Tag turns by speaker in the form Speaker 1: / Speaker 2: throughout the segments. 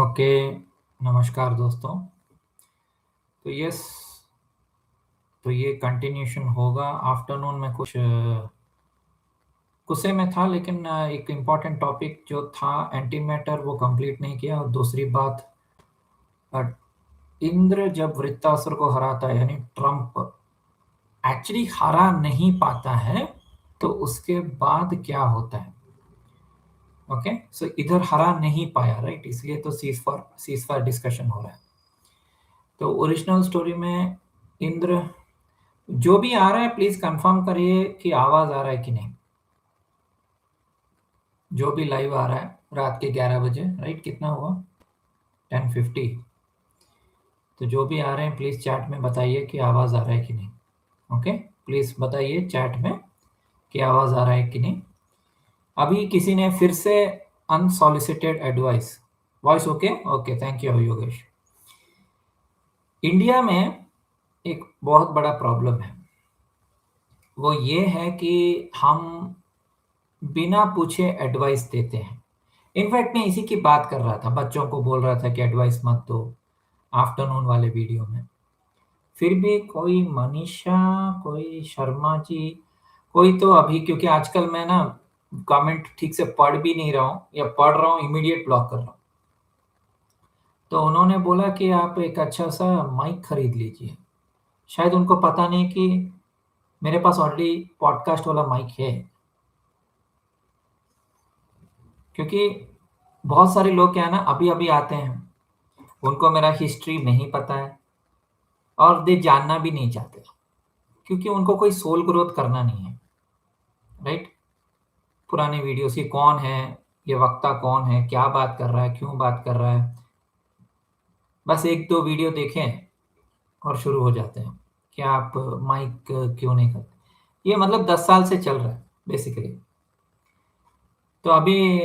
Speaker 1: Okay, नमस्कार दोस्तों। तो यस, तो ये कंटिन्यूशन होगा। आफ्टरनून में कुछ गुस्से में था, लेकिन एक इम्पॉर्टेंट टॉपिक जो था एंटी मैटर वो कंप्लीट नहीं किया। और दूसरी बात, अ, इंद्र जब वृत्तासुर को हराता है, यानी ट्रम्प एक्चुअली हरा नहीं पाता है, तो उसके बाद क्या होता है। ओके, सो इधर हरा नहीं पाया, राइट? इसलिए तो सीज फायर डिस्कशन हो रहा है। तो ओरिजिनल स्टोरी में इंद्र, जो भी आ रहा है प्लीज कंफर्म करिए कि आवाज आ रहा है कि नहीं। जो भी लाइव आ रहा है रात के 11 बजे, राइट? कितना हुआ? 10:50। तो जो भी आ रहे हैं प्लीज चैट में बताइए कि आवाज आ रहा है कि नहीं। ओके, प्लीज बताइए चैट में कि आवाज आ रहा है कि नहीं। अभी किसी ने फिर से unsolicited advice, voice okay? Okay, thank you Yogesh. India में एक बहुत बड़ा प्रॉब्लम है, वो ये है कि हम बिना पूछे एडवाइस देते हैं। इनफैक्ट मैं इसी की बात कर रहा था, बच्चों को बोल रहा था कि एडवाइस मत दो आफ्टरनून वाले वीडियो में। फिर भी कोई मनीषा, कोई शर्मा जी, कोई तो अभी, क्योंकि आजकल मैं ना कमेंट ठीक से पढ़ भी नहीं रहा हूँ, या पढ़ रहा हूँ इमीडिएट ब्लॉक कर रहा हूँ। तो उन्होंने बोला कि आप एक अच्छा सा माइक खरीद लीजिए। शायद उनको पता नहीं कि मेरे पास ऑलरेडी पॉडकास्ट वाला माइक है। क्योंकि बहुत सारे लोग क्या है ना, अभी अभी आते हैं, उनको मेरा हिस्ट्री नहीं पता है, और दे जानना भी नहीं चाहते, क्योंकि उनको कोई सोल ग्रोथ करना नहीं है, राइट? पुराने वीडियोस की कौन है, ये वक्ता कौन है, क्या बात कर रहा है, क्यों बात कर रहा है, बस एक दो वीडियो देखें और शुरू हो जाते हैं कि आप माइक क्यों नहीं करते। ये मतलब 10 साल से चल रहा है बेसिकली। तो अभी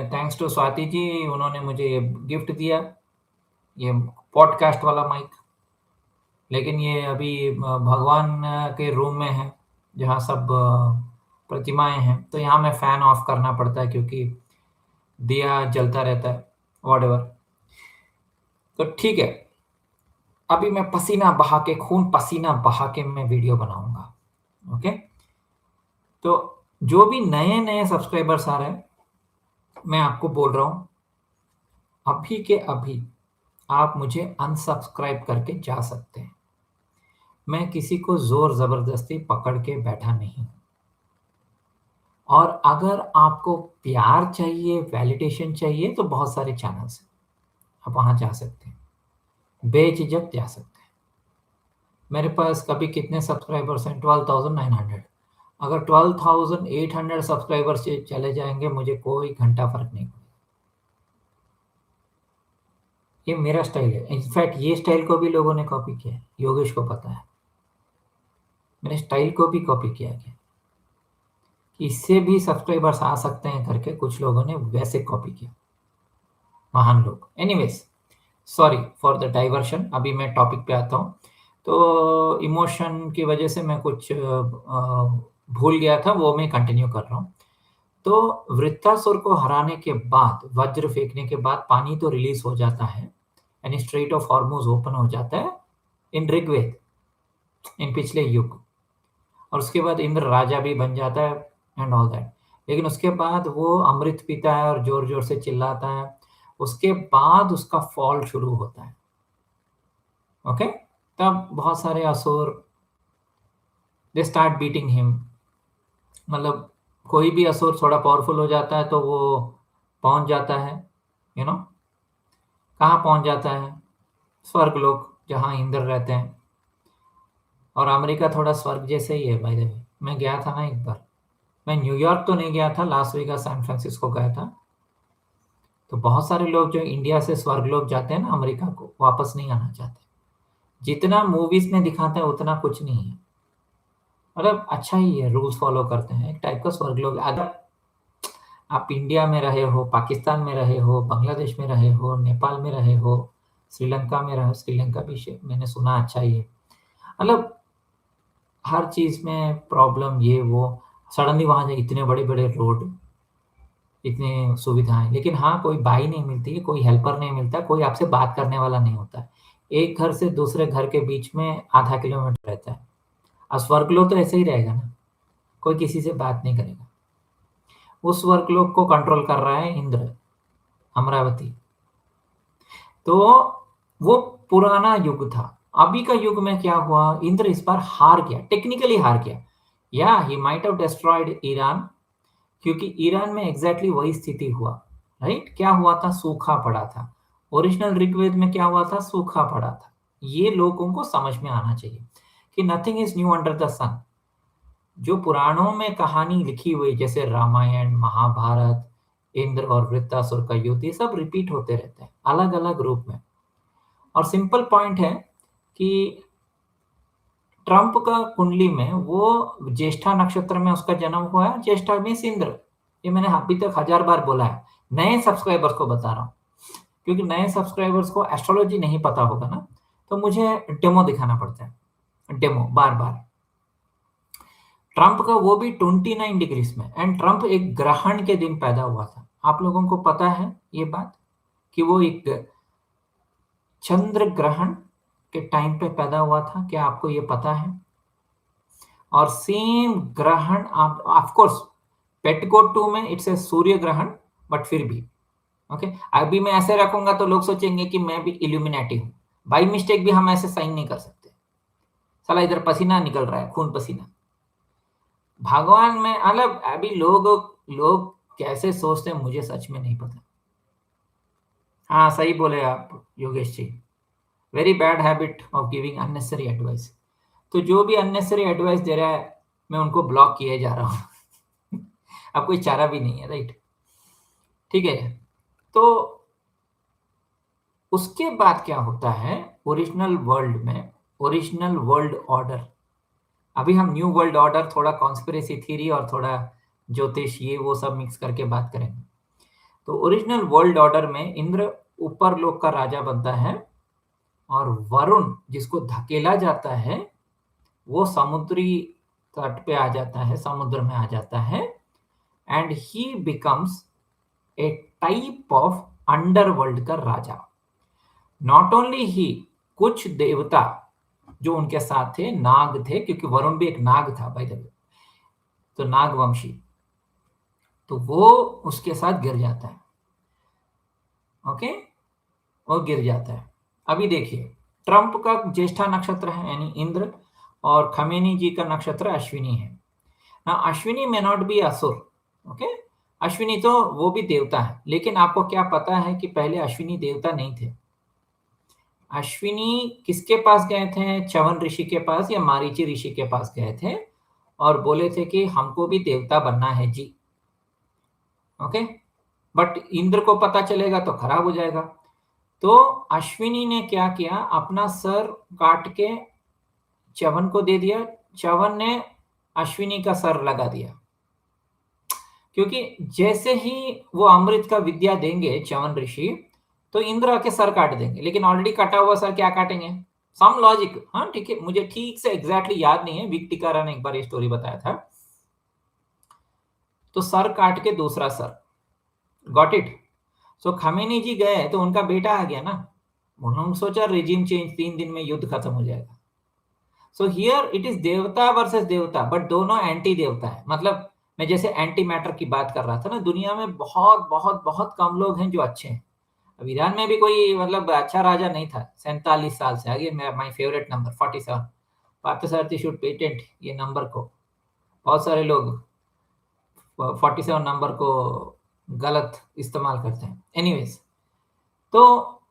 Speaker 1: थैंक्स टू स्वाति जी, उन्होंने मुझे ये गिफ्ट दिया, ये पॉडकास्ट वाला माइक। लेकिन ये अभी भगवान के रूम में है, जहाँ सब प्रतिमाएं हैं, तो यहाँ मैं फैन ऑफ करना पड़ता है क्योंकि दिया जलता रहता है, व्हाटएवर। तो ठीक है, अभी मैं पसीना बहा के, खून पसीना बहा के मैं वीडियो बनाऊंगा। ओके, तो जो भी नए नए सब्सक्राइबर्स आ रहे हैं, मैं आपको बोल रहा हूँ, अभी के अभी आप मुझे अनसब्सक्राइब करके जा सकते हैं। मैं किसी को जोर जबरदस्ती पकड़ के बैठा नहीं। और अगर आपको प्यार चाहिए, वैलिडेशन चाहिए, तो बहुत सारे चैनल्स हैं, आप वहां जा सकते हैं, बेझिझक जा सकते हैं। मेरे पास कभी कितने सब्सक्राइबर्स हैं? 12,900। अगर 12,800 सब्सक्राइबर्स चले जाएंगे, मुझे कोई घंटा फर्क नहीं पड़ेगा। ये मेरा स्टाइल है। इनफैक्ट ये स्टाइल को भी लोगों ने कॉपी किया है, योगेश को पता है। मेरे स्टाइल को भी कॉपी किया गया कि इससे भी सब्सक्राइबर्स आ सकते हैं करके, कुछ लोगों ने वैसे कॉपी किया, महान लोग। Anyways, sorry for the diversion. अभी मैं टॉपिक पे आता हूँ। तो इमोशन की वजह से मैं कुछ भूल गया था, वो मैं कंटिन्यू कर रहा हूँ। तो वृत्तासुर को हराने के बाद, वज्र फेंकने के बाद पानी तो रिलीज हो जाता है, यानी स्ट्रेट ऑफ हॉर्मुज ओपन हो जाता है इन ऋग्वेद, इन पिछले युग। और उसके बाद इंद्र राजा भी बन जाता है एंड ऑल दैट। लेकिन उसके बाद वो अमृत पीता है और जोर जोर से चिल्लाता है। उसके बाद उसका फॉल शुरू होता है। ओके, तब बहुत सारे असुर, दे स्टार्ट बीटिंग हिम। मतलब कोई भी असुर थोड़ा पावरफुल हो जाता है तो वो पहुंच जाता है, यू नो, कहाँ पहुंच जाता है? स्वर्ग लोक, जहाँ इंद्र रहते हैं। और अमेरिका थोड़ा स्वर्ग जैसे ही है, बाय द वे। मैं गया था ना एक बार, मैं न्यूयॉर्क तो नहीं गया था, लास वेगास, सैन फ्रांसिस्को गया था। तो बहुत सारे लोग जो इंडिया से स्वर्ग लोग जाते हैं ना अमेरिका को, वापस नहीं आना चाहते। जितना मूवीज में दिखाते हैं उतना कुछ नहीं है। मतलब अच्छा ही है, रूल्स फॉलो करते हैं, एक टाइप का स्वर्ग लोग। अगर आप इंडिया में रहे हो, पाकिस्तान में रहे हो, बांग्लादेश में रहे हो, नेपाल में रहे हो, श्रीलंका में रहे हो, श्रीलंका भी मैंने सुना अच्छा ही है। मतलब हर चीज में प्रॉब्लम ये वो। सडनली वहां इतने बड़े बड़े रोड, इतने सुविधाएं, लेकिन हाँ कोई बाई नहीं मिलती है, कोई हेल्पर नहीं मिलता, कोई आपसे बात करने वाला नहीं होता है। एक घर से दूसरे घर के बीच में आधा किलोमीटर रहता है। और स्वर्गलोक तो ऐसे ही रहेगा ना, कोई किसी से बात नहीं करेगा। उस स्वर्गलोक को कंट्रोल कर रहा है इंद्र, अमरावती। तो वो पुराना युग था। अभी का युग में क्या हुआ, इंद्र इस बार हार गया, टेक्निकली हार गया। या he might have destroyed Iran, क्योंकि ईरान में एग्जैक्टली वही स्थिति हुआ। राइट, क्या हुआ था, सूखा पड़ा था। ओरिजिनल ऋग्वेद में क्या हुआ था, सूखा पड़ा था। ये लोगों को समझ में आना चाहिए कि nothing is new under the sun. जो पुराणों में कहानी लिखी हुई, जैसे रामायण, महाभारत, इंद्र और वृत्तासुर का युद्ध, ये सब रिपीट होते रहते हैं अलग अलग रूप में। और सिंपल पॉइंट है कि ट्रंप का कुंडली में वो ज्येष्ठा नक्षत्र में उसका जन्म हुआ है। ज्येष्ठा मीन्स इंद्र। ये मैंने अभी तक 1000 बार बोला है, नए सब्सक्राइबर्स को बता रहा हूँ, क्योंकि नए सब्सक्राइबर्स को एस्ट्रोलॉजी नहीं पता होगा ना, तो मुझे डेमो दिखाना पड़ता है, डेमो बार बार। ट्रंप का वो भी 29 डिग्रीज में, एंड ट्रंप एक ग्रहण के दिन पैदा हुआ था। आप लोगों को पता है ये बात कि वो एक चंद्र ग्रहण के टाइम पे पैदा हुआ था? क्या आपको ये पता है? और सेम ग्रहण आप ऑफ कोर्स पेटकोट 2 में इट्स ए सूर्य ग्रहण, बट फिर भी ओके। अभी मैं ऐसे रखूंगा तो लोग सोचेंगे कि मैं भी इल्यूमिनेटी हूं। बाई मिस्टेक भी हम ऐसे साइन नहीं कर सकते। साला इधर पसीना निकल रहा है, खून पसीना। भगवान में मतलब अभी लोग लोग कैसे सोचते हैं मुझे सच में नहीं पता। हाँ सही बोले आप Yogesh ji, very bad habit of giving unnecessary advice. तो जो भी अननेसेसरी एडवाइस दे रहा है मैं उनको ब्लॉक किए जा रहा हूँ। अब कोई चारा भी नहीं है, राइट? ठीक है। तो उसके बाद क्या होता है ओरिजिनल वर्ल्ड में, ओरिजिनल वर्ल्ड ऑर्डर। अभी हम न्यू वर्ल्ड ऑर्डर, थोड़ा कॉन्स्पिरेसी थ्योरी और थोड़ा ज्योतिष, ये वो सब मिक्स करके बात करेंगे। तो ओरिजिनल वर्ल्ड ऑर्डर में इंद्र ऊपर लोक का राजा बनता है, और वरुण जिसको धकेला जाता है वो समुद्री तट पे आ जाता है, समुद्र में आ जाता है, and he becomes a type of underworld का राजा। नॉट ओनली ही, कुछ देवता जो उनके साथ थे, नाग थे, क्योंकि वरुण भी एक नाग था बाय द वे, तो नागवंशी, तो वो उसके साथ गिर जाता है। ओके, वो गिर जाता है। अभी देखिए, ट्रंप का ज्येष्ठा नक्षत्र है यानी इंद्र, और खमेनी जी का नक्षत्र अश्विनी है ना। अश्विनी में नॉट बी असुर, ओके। अश्विनी तो वो भी देवता है, लेकिन आपको क्या पता है कि पहले अश्विनी देवता नहीं थे। अश्विनी किसके पास गए थे, च्यवन ऋषि के पास या मारीची ऋषि के पास गए थे, और बोले थे कि हमको भी देवता बनना है जी। ओके, बट इंद्र को पता चलेगा तो खराब हो जाएगा। तो अश्विनी ने क्या किया, अपना सर काट के च्यवन को दे दिया। च्यवन ने अश्विनी का सर लगा दिया, क्योंकि जैसे ही वो अमृत का विद्या देंगे च्यवन ऋषि, तो इंद्र आके सर काट देंगे। लेकिन ऑलरेडी कटा हुआ सर क्या काटेंगे, सम लॉजिक। हाँ ठीक है, मुझे ठीक से एग्जैक्टली याद नहीं है, विक टिकारा ने एक बार ये स्टोरी बताया था। तो सर काट के दूसरा सर, got it. So Khamenei ji गए तो उनका बेटा आ गया ना, उन्होंने सोचा रिजिम चेंज, 3 दिन में युद्ध खत्म हो जाएगा। सो हियर इट इज देवता वर्सेस देवता, बट दोनों एंटी देवता है। मतलब मैं जैसे एंटी मैटर की बात कर रहा था ना, दुनिया में बहुत बहुत बहुत कम लोग हैं जो अच्छे हैं। अब ईरान में भी कोई मतलब अच्छा राजा नहीं था 47 साल से। आगे my favourite number 47, Parthasarathy should patent ये नंबर को। बहुत सारे लोग 47 नंबर को गलत इस्तेमाल करते हैं। एनीवेज, तो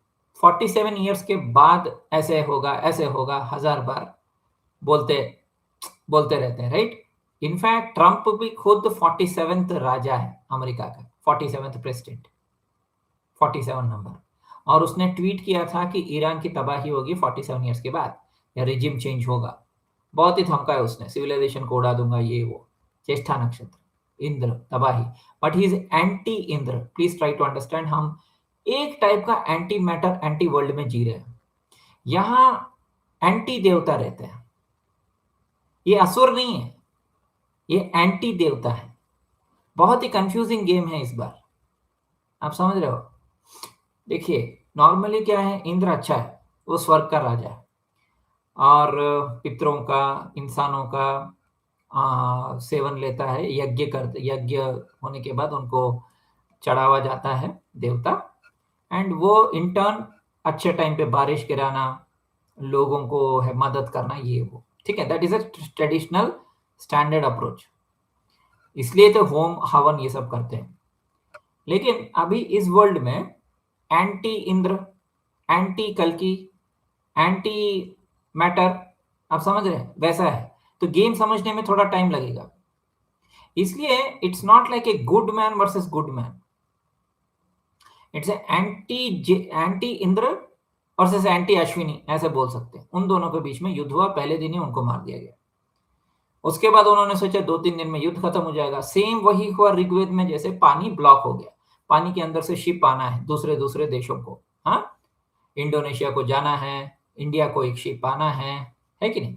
Speaker 1: 47 ईयर्स के बाद ऐसे होगा ऐसे होगा 1000 बार बोलते बोलते रहते हैं, राइट? इनफैक्ट ट्रंप भी खुद 47th राजा है अमेरिका का, 47th प्रेसिडेंट, 47 नंबर। और उसने ट्वीट किया था कि ईरान की तबाही होगी 47 ईयर्स के बाद, या रिजिम चेंज होगा। बहुत ही धमका है उसने, सिविलाइजेशन को उड़ा दूंगा ये वो। ज्येष्ठा नक्षत्र, इंद्र, तबाही। But he is anti Indra, please try to understand. हम एक टाइप का एंटी मैटर एंटी वर्ल्ड में जी रहे हैं। यहां एंटी देवता रहते हैं, ये असुर नहीं है, ये एंटी देवता है। बहुत ही कंफ्यूजिंग गेम है इस बार। आप समझ रहे हो? देखिए, नॉर्मली क्या है, इंद्र अच्छा है, वो स्वर्ग का राजा है और पितरों का, इंसानों का सेवन लेता है, यज्ञ होने के बाद उनको चढ़ावा जाता है देवता, एंड वो इन टर्न अच्छे टाइम पे बारिश गिराना, लोगों को है मदद करना, ये वो, ठीक है? That is a traditional standard approach. इसलिए तो होम हवन ये सब करते हैं। लेकिन अभी इस वर्ल्ड में एंटी इंद्र, एंटी कल्कि, एंटी मैटर, आप समझ रहे हैं? वैसा है। तो गेम समझने में थोड़ा टाइम लगेगा। इसलिए it's not like a good man versus good man, it's anti Indra versus anti Ashwini, ऐसे बोल सकते हैं। उन दोनों के बीच में युद्ध हुआ, पहले दिन ही उनको मार दिया गया। उसके बाद उन्होंने सोचा 2-3 दिन में युद्ध खत्म हो जाएगा। सेम वही हुआ ऋग्वेद में, जैसे पानी ब्लॉक हो गया, पानी के अंदर से शिप आना है दूसरे दूसरे देशों को, हाँ, इंडोनेशिया को जाना है, इंडिया को एक शिप आना है कि नहीं?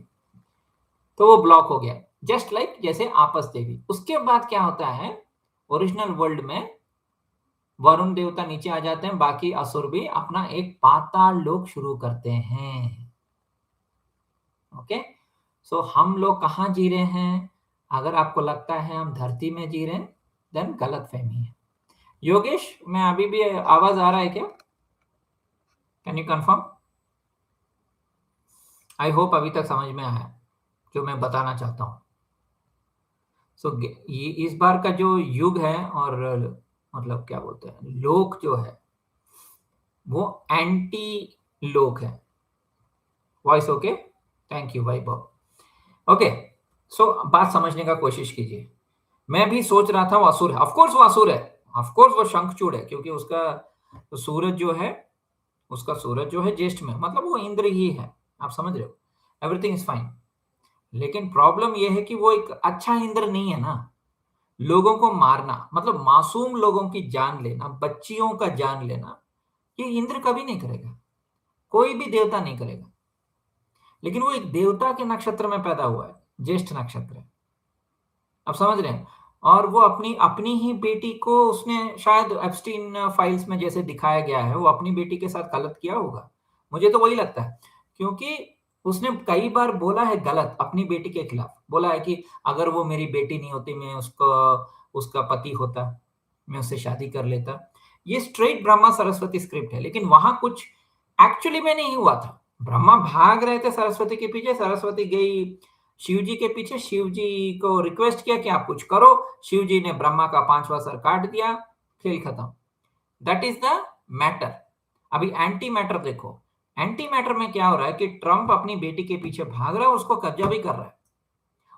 Speaker 1: तो वो ब्लॉक हो गया, जस्ट लाइक जैसे आपस देवी। उसके बाद क्या होता है, ओरिजिनल वर्ल्ड में वरुण देवता नीचे आ जाते हैं, बाकी असुर भी अपना एक पाताल लोक शुरू करते हैं। ओके, सो हम लोग कहाँ जी रहे हैं? अगर आपको लगता है हम धरती में जी रहे हैं, देन गलत फहमी है। योगेश, मैं अभी भी आवाज आ रहा है क्या? Can you confirm? I hope अभी तक समझ में आया जो मैं बताना चाहता हूँ। सो ये इस बार का जो युग है, और मतलब क्या बोलते हैं, लोक जो है वो एंटी लोक है। Voice okay? थैंक यू भाई बहुत। ओके, सो बात समझने का कोशिश कीजिए। मैं भी सोच रहा था वो असुर है, ऑफ कोर्स वो असुर है, ऑफ कोर्स वो शंखचूड़ है, क्योंकि उसका सूरज जो है, उसका सूरज जो है ज्येष्ठ में, मतलब वो इंद्र ही है। आप समझ रहे हो? Everything is fine. लेकिन प्रॉब्लम ये है कि वो एक अच्छा इंद्र नहीं है ना। लोगों को मारना, मतलब मासूम लोगों की जान लेना, बच्चियों का जान लेना, ये इंद्र कभी नहीं करेगा, कोई भी देवता नहीं करेगा। लेकिन वो एक देवता के नक्षत्र में पैदा हुआ है, ज्येष्ठ नक्षत्र है। आप समझ रहे हैं? और वो अपनी अपनी ही बेटी को, उसने शायद एप्स्टीन फाइल्स में जैसे दिखाया गया है, वो अपनी बेटी के साथ गलत किया होगा, मुझे तो वही लगता है। क्योंकि उसने कई बार बोला है गलत अपनी बेटी के खिलाफ, बोला है कि अगर वो मेरी बेटी नहीं होती, मैं उसको, उसका पति होता, मैं उससे शादी कर लेता। ये स्ट्रेट ब्रह्मा सरस्वती स्क्रिप्ट है, लेकिन वहां कुछ एक्चुअली में नहीं हुआ था। ब्रह्मा भाग रहे थे सरस्वती के पीछे, सरस्वती गई शिव जी के पीछे, शिव जी को रिक्वेस्ट किया कि आप कुछ करो, शिव जी ने ब्रह्मा का 5वां सर काट दिया, खेल खत्म। That is the matter. अभी एंटी मैटर देखो, एंटी मैटर में क्या हो रहा है कि ट्रंप अपनी बेटी के पीछे भाग रहा है, उसको कब्जा भी कर रहा है,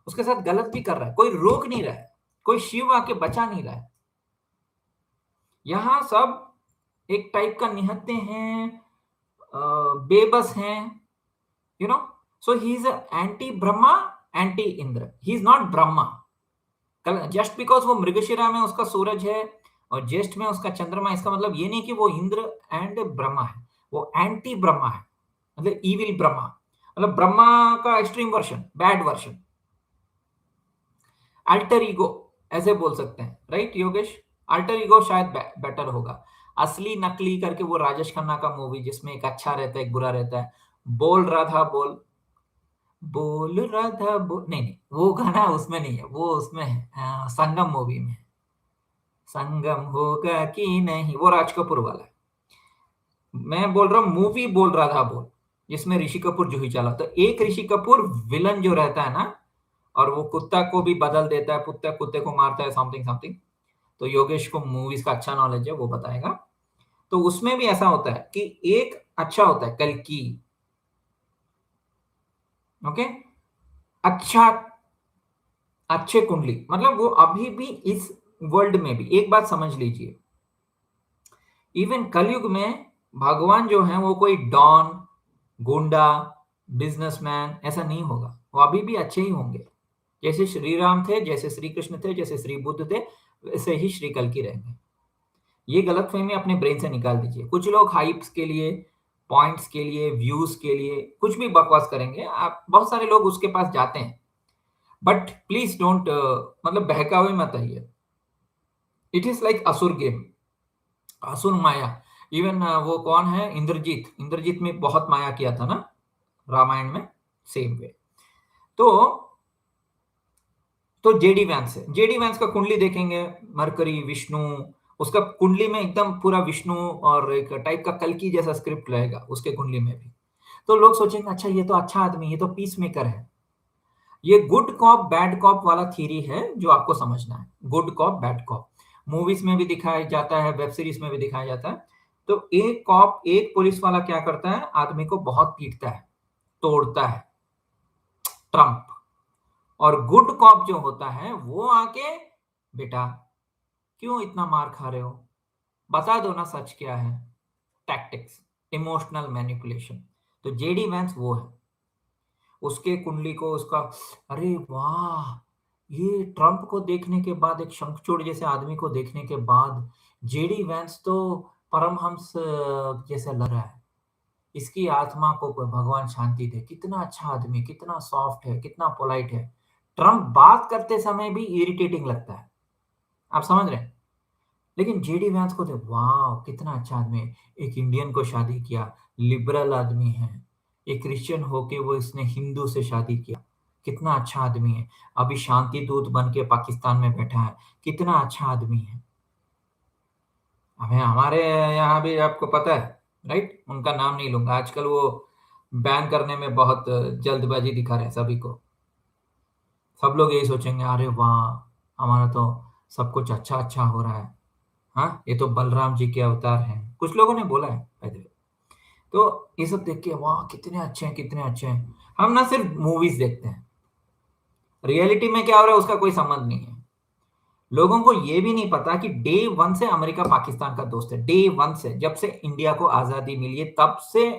Speaker 1: उसके साथ गलत भी कर रहा है, कोई रोक नहीं रहा है, कोई शिव आके बचा नहीं रहा है। यहां सब एक टाइप का निहत्ते हैं, बेबस हैं, you know. So he is anti Brahma, anti Indra, he is not Brahma. Just because वो मृगशिरा में उसका सूरज है और ज्येष्ठ में उसका चंद्रमा, इसका मतलब ये नहीं कि वो इंद्र एंड ब्रह्मा है, वो एंटी ब्रह्मा है, मतलब इविल ब्रह्मा, मतलब ब्रह्मा का extreme version, bad version, alter ego, ऐसे बोल सकते हैं, राइट योगेश? अल्टर ईगो शायद बेटर होगा। असली नकली करके वो राजेश खन्ना का मूवी, जिसमें एक अच्छा रहता है एक बुरा रहता है, बोल राधा बोल, बोल राधा बोल, नहीं नहीं, वो गाना उसमें नहीं है, वो उसमें है संगम मूवी में, संगम होगा कि नहीं, वो राज कपूर वाला है। मैं बोल रहा हूँ मूवी बोल रहा था बोल, जिसमें ऋषि कपूर जूही चावला, तो एक ऋषि कपूर विलन जो रहता है ना, और वो कुत्ता को भी बदल देता है, कुत्ता कुत्ते को मारता है, समथिंग समथिंग। तो योगेश को मूवीज का अच्छा नॉलेज है, वो बताएगा। तो उसमें भी ऐसा होता है कि एक अच्छा होता है कल्कि, ओके, अच्छा, अच्छे कुंडली, मतलब वो अभी भी इस वर्ल्ड में भी, एक बात समझ लीजिए, इवन कलयुग में भगवान जो है वो कोई डॉन, गुंडा, बिजनेसमैन ऐसा नहीं होगा, वो अभी भी अच्छे ही होंगे। जैसे श्री राम थे, जैसे श्री कृष्ण थे, जैसे श्री बुद्ध थे, वैसे ही श्री कल्कि रहेंगे। ये गलतफहमी अपने ब्रेन से निकाल दीजिए। कुछ लोग हाइप्स के लिए, पॉइंट्स के लिए, व्यूज के लिए कुछ भी बकवास करेंगे, आप बहुत सारे लोग उसके पास जाते हैं, बट प्लीज डोंट, मतलब बहकावे मत आइए। इट इज लाइक असुर गेम, असुर माया। इवन वो कौन है, इंद्रजीत, इंद्रजीत में बहुत माया किया था ना रामायण में, सेम वे। तो जेडी वैंस है, जेडी वैंस का कुंडली देखेंगे, मरकरी, विष्णु, उसका कुंडली में एकदम पूरा विष्णु और एक टाइप का कल्कि जैसा स्क्रिप्ट रहेगा उसके कुंडली में भी। तो लोग सोचेंगे अच्छा ये तो अच्छा आदमी, ये तो पीस मेकर है। ये गुड कॉप बैड कॉप वाला थ्योरी है जो आपको समझना है। Good cop bad cop movies में भी दिखाया जाता है, वेब सीरीज में भी दिखाया जाता है। तो एक कॉप, एक पुलिस वाला क्या करता है, आदमी को बहुत पीटता है, तोड़ता है, ट्रम्प। और गुड कॉप जो होता है वो आके, बेटा क्यों इतना मार खा रहे हो, बता दो ना सच क्या है। Tactics, emotional manipulation. तो जेडी वैंस वो है। उसके कुंडली को उसका, अरे वाह, ये ट्रंप को देखने के बाद, एक शंखचूड़ जैसे आदमी को देखने के बाद, जेडी वैंस तो परमहंस जैसा लग रहा है। इसकी आत्मा को भगवान शांति दे, कितना अच्छा आदमी, कितना सॉफ्ट है, कितना पोलाइट है। ट्रंप बात करते समय भी इरिटेटिंग लगता है, आप समझ रहे हैं। लेकिन जेडी वैंस को देख, वाह कितना अच्छा आदमी है, एक इंडियन को शादी किया, लिबरल आदमी है, एक क्रिश्चियन होके वो इसने हिंदू से शादी किया, कितना अच्छा आदमी है। अभी शांति दूत बन के पाकिस्तान में बैठा है, कितना अच्छा आदमी है। हमें हमारे यहाँ भी आपको पता है, राइट, उनका नाम नहीं लूंगा, आजकल वो बैन करने में बहुत जल्दबाजी दिखा रहे हैं सभी को। सब लोग यही सोचेंगे, अरे वाह हमारा तो सब कुछ अच्छा अच्छा हो रहा है, हाँ ये तो बलराम जी के अवतार हैं, कुछ लोगों ने बोला है by the way। तो ये सब देख के वाह कितने अच्छे हैं, कितने अच्छे हैं। हम ना सिर्फ मूवीज देखते हैं, रियलिटी में क्या हो रहा है उसका कोई संबंध नहीं है। लोगों को ये भी नहीं पता कि डे वन से अमेरिका पाकिस्तान का दोस्त है। डे वन से, जब से इंडिया को आजादी मिली है तब से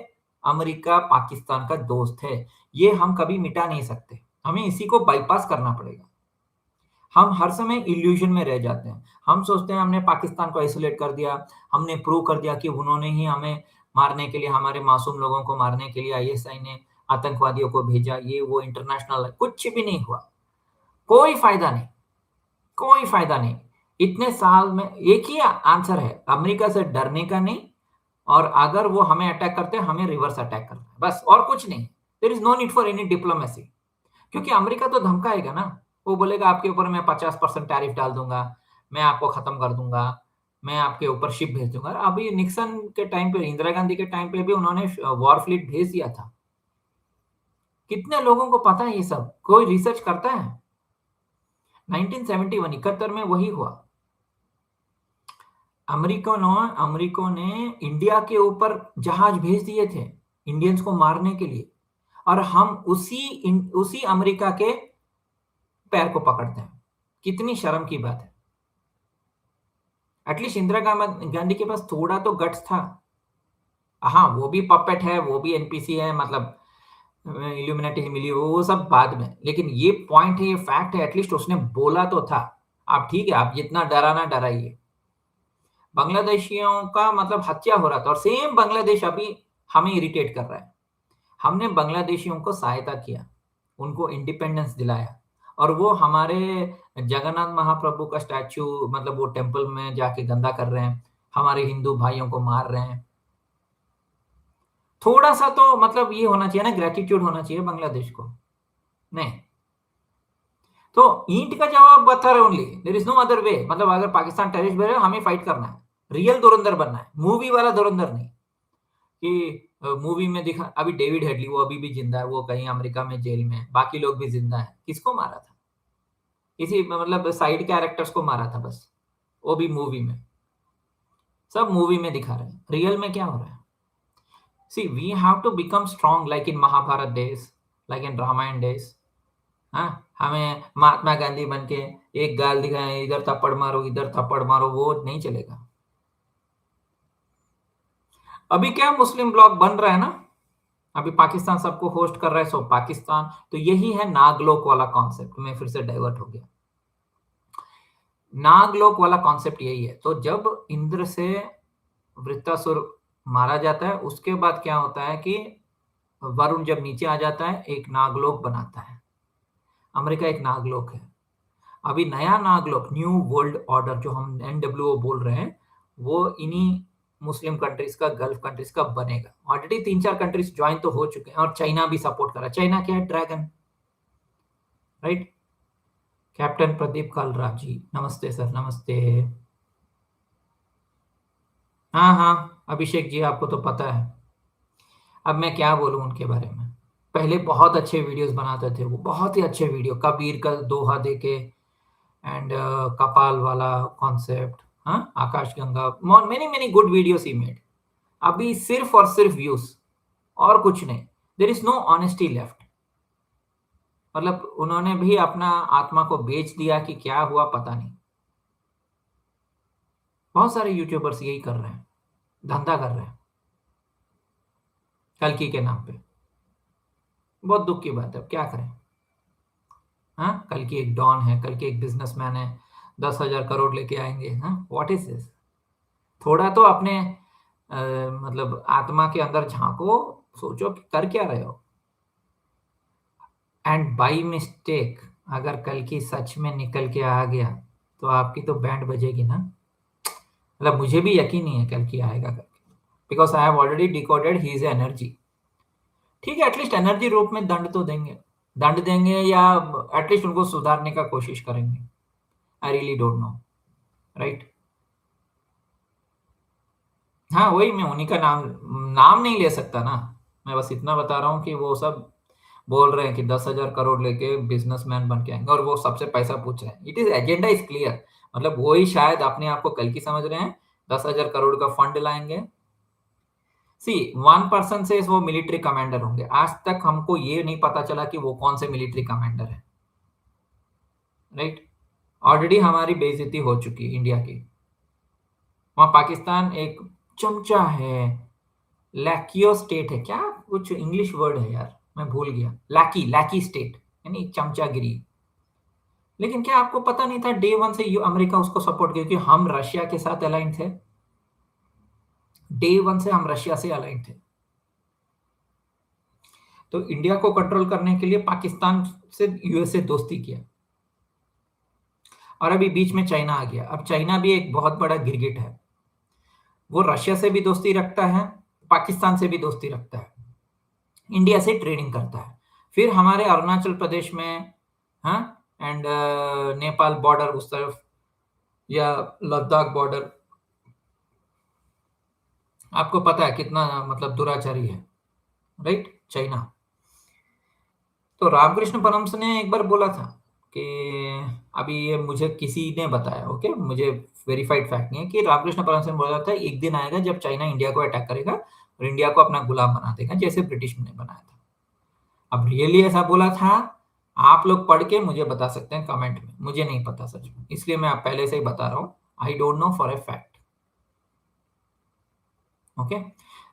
Speaker 1: अमेरिका पाकिस्तान का दोस्त है। ये हम कभी मिटा नहीं सकते, हमें इसी को बाईपास करना पड़ेगा। हम हर समय इल्यूजन में रह जाते हैं। हम सोचते हैं हमने पाकिस्तान को आइसोलेट कर दिया, हमने प्रूव कर दिया कि उन्होंने ही हमें मारने के लिए, हमारे मासूम लोगों को मारने के लिए आईएसआई ने आतंकवादियों को भेजा, ये वो इंटरनेशनल, कुछ भी नहीं हुआ। कोई फायदा नहीं, कोई फायदा नहीं। इतने साल में एक ही आंसर है, अमेरिका से डरने का नहीं, और अगर वो हमें अटैक करते हैं हमें रिवर्स अटैक करना है, बस और कुछ नहीं। There is no need for any diplomacy. क्योंकि अमेरिका तो धमकाएगा ना, वो बोलेगा आपके ऊपर मैं 50% टैरिफ डाल दूंगा, मैं आपको खत्म कर दूंगा, मैं आपके ऊपर शिप भेज दूंगा। अभी निक्सन के टाइम पे, इंदिरा गांधी के टाइम पे भी उन्होंने वॉर फ्लीट भेज दिया था। कितने लोगों को पता है ये सब, कोई रिसर्च करता है। 1971 71 में वही हुआ। अमेरिका ने इंडिया के ऊपर जहाज भेज दिए थे इंडियंस को मारने के लिए, और हम उसी अमेरिका के पैर को पकड़ते हैं। कितनी शर्म की बात है। एटलीस्ट इंदिरा गांधी के पास थोड़ा तो गट्स था। हाँ वो भी पपेट है, वो भी एनपीसी है, मतलब इल्यूमिनेटी मिली वो सब बाद में, लेकिन ये पॉइंट है, ये फैक्ट है, एटलीस्ट उसने बोला तो था। आप ठीक है, आप जितना डराना डराइए। बांग्लादेशियों का मतलब हत्या हो रहा था, और सेम बांग्लादेश अभी हमें इरिटेट कर रहा है। हमने बांग्लादेशियों को सहायता किया, उनको इंडिपेंडेंस दिलाया, और वो हमारे जगन्नाथ महाप्रभु का स्टैचू, मतलब वो टेम्पल में जाके गंदा कर रहे हैं, हमारे हिंदू भाइयों को मार रहे हैं। थोड़ा सा तो मतलब ये होना चाहिए ना, ग्रेटिट्यूड होना चाहिए बांग्लादेश को। नहीं, तो ईंट का जवाब पत्थर है only, there is no other way. मतलब अगर पाकिस्तान टेररिस्ट बने हमें फाइट करना है, रियल धुरंधर बनना है, मूवी वाला धुरंधर नहीं। कि मूवी में दिखा, अभी डेविड हेडली वो अभी भी जिंदा है, वो कहीं अमेरिका में जेल में है, बाकी लोग भी जिंदा है। किसको मारा था, किसी मतलब साइड कैरेक्टर्स को मारा था बस, वो भी मूवी में। सब मूवी में दिखा रहे हैं, रियल में क्या हो रहा है। See we have to become strong like in Mahabharata days, like in Ramayana days. हाँ, हमें महात्मा गांधी बन के एक गाल दिखाए, इधर थप्पड़ मारो, इधर थप्पड़ मारो, वो नहीं चलेगा। अभी क्या मुस्लिम ब्लॉक बन रहा है ना, अभी पाकिस्तान सबको होस्ट कर रहा है, सो पाकिस्तान, तो यही है नागलोक वाला कॉन्सेप्ट। मैं फिर से डाइवर्ट हो गया। नागलोक वाला कॉन्सेप्ट यही है। तो जब इंद्र से वृत्तासुर मारा जाता है, उसके बाद क्या होता है कि वरुण जब नीचे आ जाता है, एक नागलोक बनाता है। अमेरिका एक नागलोक है। अभी नया नागलोक, न्यू वर्ल्ड ऑर्डर, जो हम एनडब्ल्यूओ बोल रहे हैं, वो इन्हीं मुस्लिम कंट्रीज का, गल्फ कंट्रीज का बनेगा। ऑलरेडी 3-4 कंट्रीज ज्वाइन तो हो चुके हैं और चाइना भी सपोर्ट कर रहा है। चाइना क्या है? Dragon, right? Captain Pradeep Kalra ji, नमस्ते सर, नमस्ते। हाँ, हाँ, अभिषेक जी आपको तो पता है। अब मैं क्या बोलूँ उनके बारे में। पहले बहुत अच्छे वीडियोस बनाते थे वो, बहुत ही अच्छे वीडियो, कबीर का दोहा देके एंड कपाल वाला कॉन्सेप्ट, हाँ, आकाश गंगा, मेनी मेनी गुड वीडियोस ही मेड। अभी सिर्फ और सिर्फ व्यूज और कुछ नहीं। There is no honesty left. मतलब उन्होंने भी अपना आत्मा को बेच दिया कि क्या हुआ पता नहीं। बहुत सारे यूट्यूबर्स यही कर रहे हैं, धंधा कर रहे हैं कल्कि के नाम पे। बहुत दुख की बात है, अब क्या करें। हाँ, कल्कि एक डॉन है, कल्कि एक बिजनेसमैन है, 10,000 करोड़ लेके आएंगे। हाँ, व्हाट इज दिस? थोड़ा तो अपने मतलब आत्मा के अंदर झांको, सोचो कि कर क्या रहे हो। एंड बाई मिस्टेक अगर कल की सच में निकल के आ गया तो आपकी तो बैंड बजेगी ना। मतलब मुझे भी यकीन नहीं है कल की आएगा करके, because I have already decoded he is energy. ठीक है, एटलीस्ट एनर्जी रूप में दंड तो देंगे, दंड देंगे या एटलीस्ट उनको सुधारने का कोशिश करेंगे। I really don't know, right? हाँ, वही मैं उन्हीं का नाम नाम नहीं ले सकता ना। मैं बस इतना बता रहा हूँ कि वो सब बोल रहे हैं कि 10,000 करोड़ लेके बिजनेसमैन बन के आएंगे और वो सबसे पैसा पूछ रहे हैं। It is agenda is clear. मतलब वो ही शायद अपने आप को कल की समझ रहे हैं, 10,000 करोड़ का फंड लाएंगे। सी, 1 पर्सन से वो मिलिट्री कमांडर होंगे। आज तक हमको ये नहीं पता चला कि वो कौन से मिलिट्री कमांडर है, राइट? ऑलरेडी हमारी बेइज्जती हो चुकी है इंडिया की। वहां पाकिस्तान एक चमचा है, लैकियो स्टेट है क्या, कुछ इंग्लिश वर्ड है यार, मैं भूल गया। लैकी, लैकी स्टेट, यानी चमचागिरी। लेकिन क्या आपको पता नहीं था डे वन से अमेरिका उसको सपोर्ट किया, क्योंकि हम रशिया के साथ अलाइन थे। डे वन से हम रशिया से अलाइन थे। तो इंडिया को कंट्रोल करने के लिए पाकिस्तान से यूएस से दोस्ती किया। और अभी बीच में चाइना आ गया। अब चाइना भी एक बहुत बड़ा गिरगिट है। वो रशिया से भी दोस्ती रखता है, पाकिस्तान से भी दोस्ती रखता है, इंडिया से ट्रेडिंग करता है। फिर हमारे अरुणाचल प्रदेश में, हाँ, एंड नेपाल बॉर्डर उस तरफ या लद्दाख बॉर्डर, आपको पता है कितना मतलब दुराचारी है, राइट? चाइना। तो रामकृष्ण परमहंस ने एक बार बोला था कि, अभी ये मुझे किसी ने बताया, ओके, मुझे वेरीफाइड फैक्ट नहीं है, कि रामकृष्ण परमहंस ने बोला था एक दिन आएगा जब चाइना इंडिया को अटैक करेगा और इंडिया को अपना गुलाम बना देगा, जैसे ब्रिटिश ने बनाया था। अब रियली ऐसा बोला था? आप लोग पढ़ के मुझे बता सकते हैं कमेंट में, मुझे नहीं पता सच में, इसलिए मैं आप पहले से ही बता रहा हूँ। I don't know for a fact. Okay,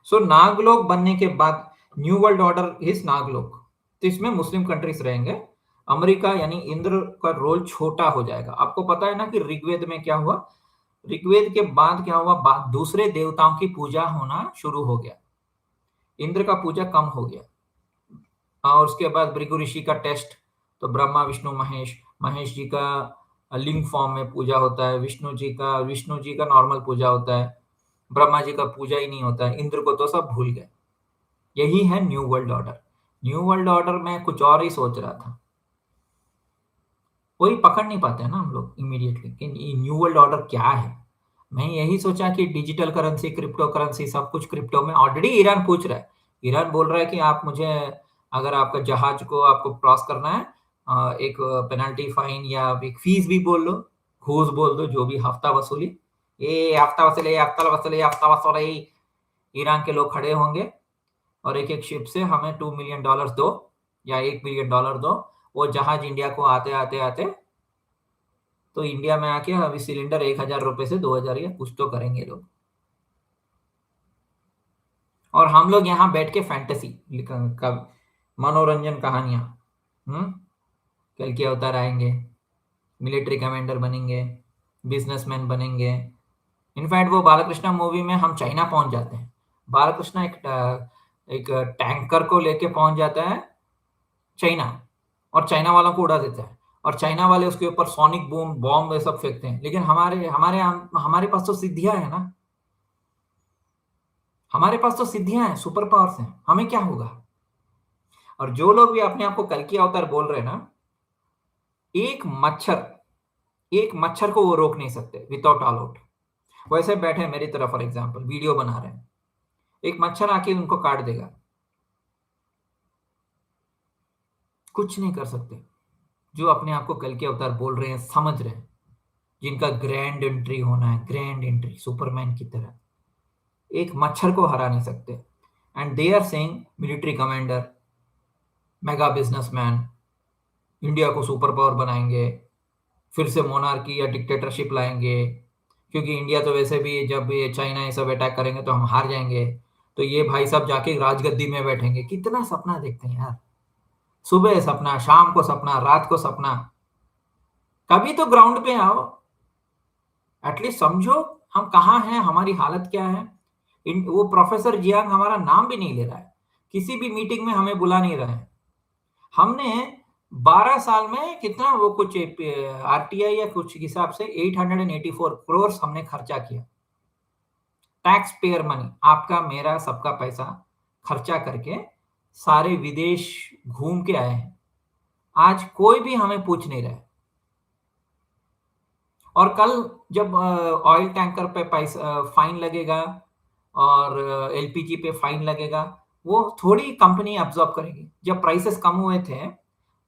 Speaker 1: so Nagalok बनने के बाद new world order is Naglok. तो इसमें मुस्लिम कंट्रीज रहेंगे। अमेरिका यानी इंद्र का रोल छोटा हो जाएगा। आपको पता है ना कि ऋग्वेद में क्या हुआ? ऋग्वेद के बाद क्या हुआ? दूसरे देवताओं की पूजा होना शुरू हो गया, इंद्र का पूजा कम हो गया। और उसके बाद भृगु ऋषि का टेस्ट, तो ब्रह्मा विष्णु महेश, महेश जी का लिंग फॉर्म में पूजा होता है, विष्णु जी का नॉर्मल पूजा होता है, ब्रह्मा जी का पूजा ही नहीं होता है, इंद्र को तो सब भूल गए। यही है new world order. New world order में कुछ और ही सोच रहा था, वही पकड़ नहीं पाते हैं ना हम लोग इमीडिएटली कि न्यू वर्ल्ड ऑर्डर क्या है। मैं यही सोचा कि डिजिटल करेंसी, क्रिप्टो करेंसी, सब कुछ क्रिप्टो में। ऑलरेडी ईरान पूछ रहा है, ईरान बोल रहा है कि आप मुझे, अगर आपका जहाज को आपको क्रॉस करना है, एक पेनल्टी फाइन या एक फीस भी बोल लो, घूस बोल दो, जो भी, हफ्ता वसूली, ये हफ्ता वसूली, हफ्ता वसूली, हफ्ता वसूली। ईरान के लोग खड़े होंगे और एक एक शिप से हमें $2 मिलियन दो या $1 बिलियन दो। वो जहाज इंडिया को आते आते आते तो इंडिया में आके अभी सिलेंडर 1,000 रुपए से 2,000 या कुछ तो करेंगे लोग। और हम लोग यहाँ बैठ के फैंटेसी का मनोरंजन कहानियां, हम्म, कल के अवतार आएंगे, मिलिट्री कमांडर बनेंगे, बिजनेसमैन बनेंगे। इनफैक्ट वो बालकृष्ण मूवी में हम चाइना पहुंच जाते हैं। बालकृष्ण एक टैंकर को लेके पहुंच जाता है चाइना और चाइना वालों को उड़ा देता है। और चाइना वाले उसके ऊपर सोनिक बूम बॉम्ब ये सब फेंकते हैं, लेकिन हमारे पास तो सिद्धियां है ना, हमारे पास तो सिद्धियां हैं, सुपर पावर्स हैं, हमें क्या होगा। और जो लोग भी अपने आप को कल की अवतार बोल रहे हैं ना, एक मच्छर एक मच्छर को वो रोक नहीं सकते विदाउट ऑल आउट। वैसे बैठे हैं मेरी तरफ, फॉर एग्जाम्पल वीडियो बना रहे हैं, एक मच्छर आके उनको काट देगा, कुछ नहीं कर सकते। जो अपने आप को कल के अवतार बोल रहे हैं, समझ रहे हैं, जिनका ग्रैंड एंट्री होना है, ग्रैंड एंट्री सुपरमैन की तरह, एक मच्छर को हरा नहीं सकते। And they are saying military commander, mega businessman, India को सुपर पावर बनाएंगे, फिर से मोनार्की या डिक्टेटरशिप लाएंगे, क्योंकि इंडिया तो वैसे भी जब ये चाइना ये सब अटैक करेंगे तो हम हार जाएंगे, तो ये भाई सब जाके राजगद्दी में बैठेंगे। कितना सपना देखते हैं यार, सुबह सपना, शाम को सपना, रात को सपना। कभी तो ग्राउंड पे आओ, एटलीस्ट समझो हम कहाँ हैं, हमारी हालत क्या है। वो प्रोफेसर जियांग हमारा नाम भी नहीं ले रहा है, किसी भी मीटिंग में हमें बुला नहीं रहा है। हमने 12 साल में कितना, वो कुछ आरटीआई या कुछ हिसाब से 884 करोड़ हमने खर्चा किया, टैक्स पेयर मनी, आपका मेरा सबका पैसा खर्चा करके सारे विदेश घूम के आए हैं। आज कोई भी हमें पूछ नहीं रहा है। और कल जब ऑयल टैंकर पे पैसा फाइन लगेगा और एलपीजी पे फाइन लगेगा, वो थोड़ी कंपनी अब्सॉर्ब करेगी। जब प्राइसेस कम हुए थे,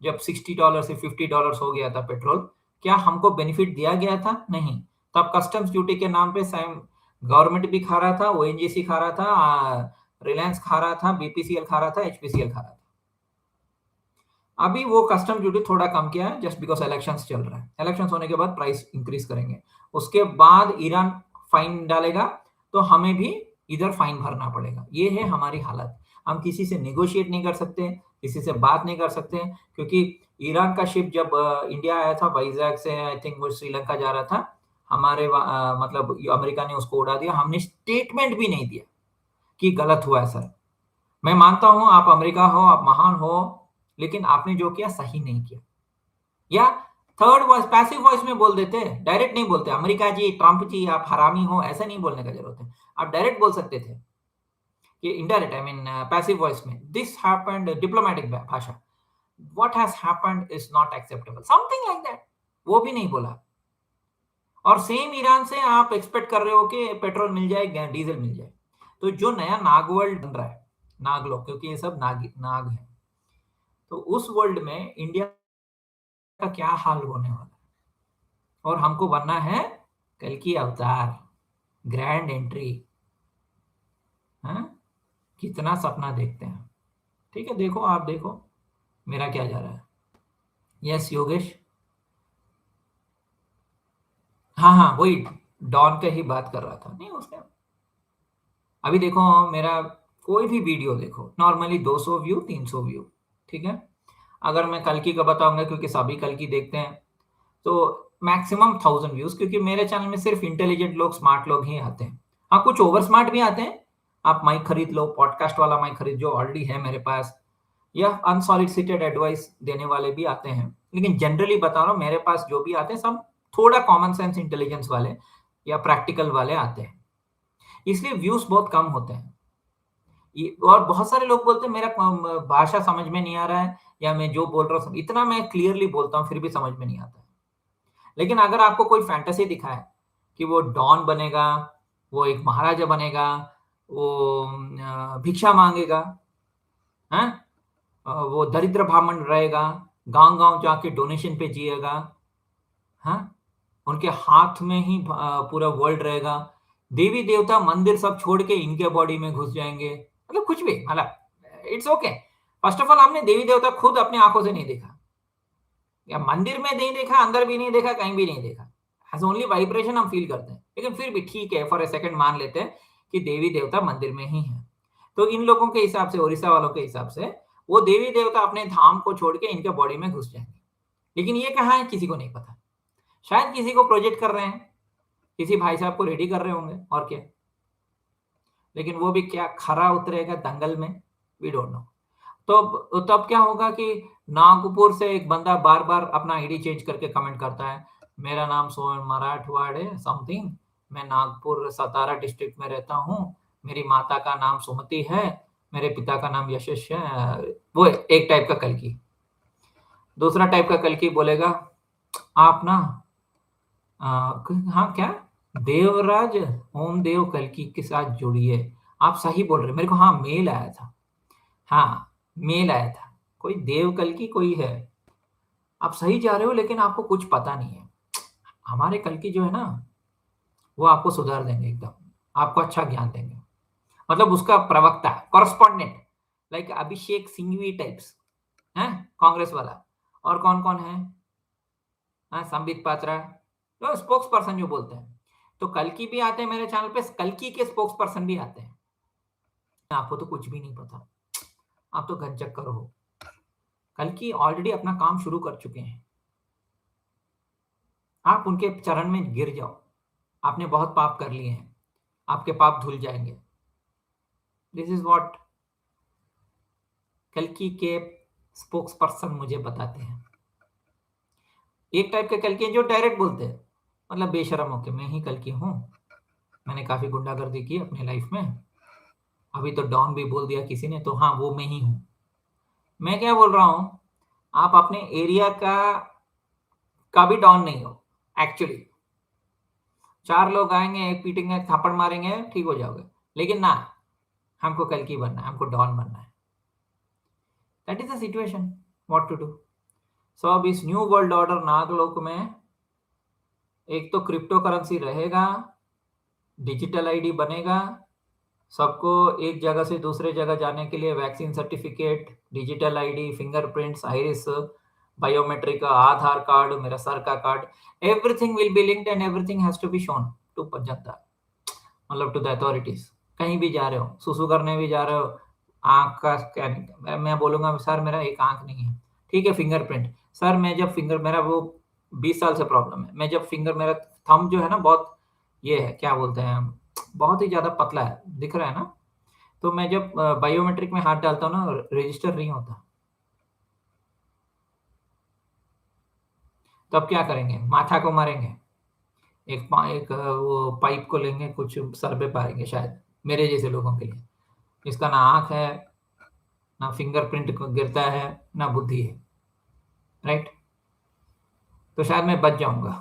Speaker 1: जब $60 से $50 हो गया था पेट्रोल, क्या हमको बेनिफिट दिया गया था? नहीं। तब कस्टम्स ड्यूटी के नाम पे सेम गवर्नमेंट भी खा रहा था, ओएनजीसी खा रहा था, रिलायंस खा रहा था, बीपीसीएल खा रहा था, एचपीसीएल खा रहा था। अभी वो कस्टम ड्यूटी थोड़ा कम किया है, जस्ट बिकॉज इलेक्शंस चल रहा है। इलेक्शंस होने के बाद प्राइस इंक्रीज करेंगे, उसके बाद ईरान फाइन डालेगा तो हमें भी इधर फाइन भरना पड़ेगा। ये है हमारी हालत। हम किसी से नेगोशिएट नहीं कर सकते, किसी से बात नहीं कर सकते, क्योंकि ईरान का शिप जब इंडिया आया था वाइजैक से, आई थिंक वो श्रीलंका जा रहा था, हमारे मतलब अमेरिका ने उसको उड़ा दिया। हमने स्टेटमेंट भी नहीं दिया कि गलत हुआ है सर। मैं मानता हूं आप अमेरिका हो, आप महान हो, लेकिन आपने जो किया सही नहीं किया। या थर्ड वॉइस, पैसिव वॉइस में बोल देते, डायरेक्ट नहीं बोलते अमेरिका जी, ट्रंप जी आप हरामी हो, ऐसा नहीं बोलने का जरूरत है। आप डायरेक्ट बोल सकते थे कि indirect, I mean passive voice में, दिस हैपेंड, डिप्लोमेटिक भाषा, what has happened is not acceptable, something like that. वो भी नहीं बोला। और सेम ईरान से आप एक्सपेक्ट कर रहे हो कि पेट्रोल मिल जाए, डीजल मिल जाए। तो जो नया नाग वर्ल्ड बन रहा है, नाग लोग, क्योंकि ये सब नाग है, तो उस वर्ल्ड में इंडिया का क्या हाल होने वाला है। और हमको बनना है कल की अवतार, ग्रैंड एंट्री। हाँ, कितना सपना देखते हैं। ठीक है, देखो आप देखो मेरा क्या जा रहा है। यस योगेश, हाँ हाँ, वही डॉन का ही बात कर रहा था। नहीं उसने, अभी देखो मेरा कोई भी वीडियो देखो, नॉर्मली 200 व्यू, 300 व्यू, ठीक है। अगर मैं कल की का बताऊंगा, क्योंकि सभी कल की देखते हैं, तो मैक्सिमम 1000 व्यूज, क्योंकि मेरे चैनल में सिर्फ इंटेलिजेंट लोग, स्मार्ट लोग ही आते हैं। हाँ, कुछ ओवर स्मार्ट भी आते हैं। आप माइक खरीद लो, पॉडकास्ट वाला माइक खरीद जो ऑलरेडी है मेरे पास, या अनसॉलिसिटेड एडवाइस देने वाले भी आते हैं। लेकिन जनरली बता रहा हूँ, मेरे पास जो भी आते हैं सब थोड़ा कॉमन सेंस इंटेलिजेंस वाले या प्रैक्टिकल वाले आते हैं, इसलिए व्यूज बहुत कम होते हैं। और बहुत सारे लोग बोलते हैं मेरा भाषा समझ में नहीं आ रहा है, या मैं जो बोल रहा हूँ इतना मैं क्लियरली बोलता हूँ फिर भी समझ में नहीं आता है। लेकिन अगर आपको कोई फैंटेसी दिखाए कि वो डॉन बनेगा, वो एक महाराजा बनेगा, वो भिक्षा मांगेगा, हैं, वो दरिद्र ब्राह्मण रहेगा, गांव गांव जाके डोनेशन पे जिएगा, हाँ, उनके हाथ में ही पूरा वर्ल्ड रहेगा, देवी देवता मंदिर सब छोड़ के इनके बॉडी में घुस जाएंगे, मतलब कुछ भी, मतलब it's okay. First of all हमने देवी देवता खुद अपने आंखों से नहीं देखा, या मंदिर में नहीं देखा, अंदर भी नहीं देखा, कहीं भी नहीं देखा। एज ओनली वाइब्रेशन हम फील करते हैं। लेकिन फिर भी ठीक है, फॉर ए सेकंड मान लेते हैं कि देवी देवता मंदिर में ही है। तो इन लोगों के हिसाब से, उड़ीसा वालों के हिसाब से, वो देवी देवता अपने धाम को छोड़ के इनके बॉडी में घुस जाएंगे। लेकिन ये कहाँ है किसी को नहीं पता। शायद किसी को प्रोजेक्ट कर रहे हैं, किसी भाई साहब को रेडी कर रहे होंगे, और क्या। लेकिन वो भी क्या खरा उतरेगा दंगल में, वी डोंट नो। तो तब क्या होगा कि नागपुर से एक बंदा बार बार अपना आईडी चेंज करके कमेंट करता है, मेरा नाम सोहन मराठवाड़ है समथिंग, मैं नागपुर सतारा डिस्ट्रिक्ट में रहता हूँ, मेरी माता का नाम सुमति है, मेरे पिता का नाम यशस है। वो एक टाइप का कल्कि। दूसरा टाइप का कल्कि बोलेगा, आप ना हाँ क्या, देवराज ओम देव कल्कि के साथ जुड़िए। आप सही बोल रहे, मेरे को हाँ मेल आया था, हाँ मेल आया था, कोई देव कल्कि कोई है, आप सही जा रहे हो लेकिन आपको कुछ पता नहीं है। हमारे कल्कि जो है ना, वो आपको सुधार देंगे एकदम, आपको अच्छा ज्ञान देंगे। मतलब उसका प्रवक्ता, कॉरस्पॉन्डेंट, लाइक अभिषेक सिंघवी टाइप्स हैं, कांग्रेस वाला। और कौन कौन है, हाँ संबित पात्रा, तो स्पोक्स पर्सन जो बोलते हैं। तो कल्कि भी आते हैं मेरे चैनल पे, कल्कि के स्पोक्स पर्सन भी आते हैं। आपको तो कुछ भी नहीं पता, आप तो घनचक्कर हो। कल्कि ऑलरेडी अपना काम शुरू कर चुके हैं, आप उनके चरण में गिर जाओ। आपने बहुत पाप कर लिए हैं, आपके पाप धुल जाएंगे। दिस इज व्हाट कल्कि के स्पोक्स पर्सन मुझे बताते हैं। एक टाइप के कल्कि हैं जो डायरेक्ट बोलते हैं, मतलब बेशरम होके, मैं ही कल्कि हूँ, मैंने काफी गुंडागर्दी की अपनी लाइफ में, अभी तो डॉन भी बोल दिया किसी ने, तो हाँ वो मैं ही हूँ। मैं क्या बोल रहा हूँ, आप अपने एरिया का भी डॉन नहीं हो एक्चुअली। चार लोग आएंगे, एक पीटेंगे, थप्पड़ मारेंगे, ठीक हो जाओगे, लेकिन ना, हमको कल्कि बनना है, हमको डॉन बनना है। That is the situation, what to do. So अब इस न्यू वर्ल्ड ऑर्डर नागलोक में एक तो क्रिप्टो करेंसी रहेगा, डिजिटल आईडी बनेगा, सबको एक जगह से दूसरे जगह जाने के लिए vaccine certificate, digital ID, fingerprints, iris, biometric, Aadhaar card, मेरा सर का card, everything will be linked and everything has to be shown to जनता, मतलब टू द अथॉरिटीज। कहीं भी जा रहे हो, सुसु करने भी जा रहे हो, आंख का स्कैनिंग, मैं बोलूंगा सर मेरा एक आंख नहीं है, ठीक है फिंगरप्रिंट, सर मैं जब फिंगर, मेरा वो 20 साल से प्रॉब्लम है, मैं जब फिंगर, मेरा थंब जो है ना बहुत, ये है क्या बोलते हैं, बहुत ही ज्यादा पतला है, दिख रहा है ना, तो मैं जब बायोमेट्रिक में हाथ डालता हूँ ना, रजिस्टर नहीं होता। तो अब क्या करेंगे, माथा को मारेंगे, एक वो पाइप को लेंगे, कुछ सर पे पाएंगे शायद, मेरे जैसे लोगों के लिए, जिसका ना आंख है, ना फिंगरप्रिंट गिरता है, ना बुद्धि है, राइट। तो शायद मैं बच जाऊंगा,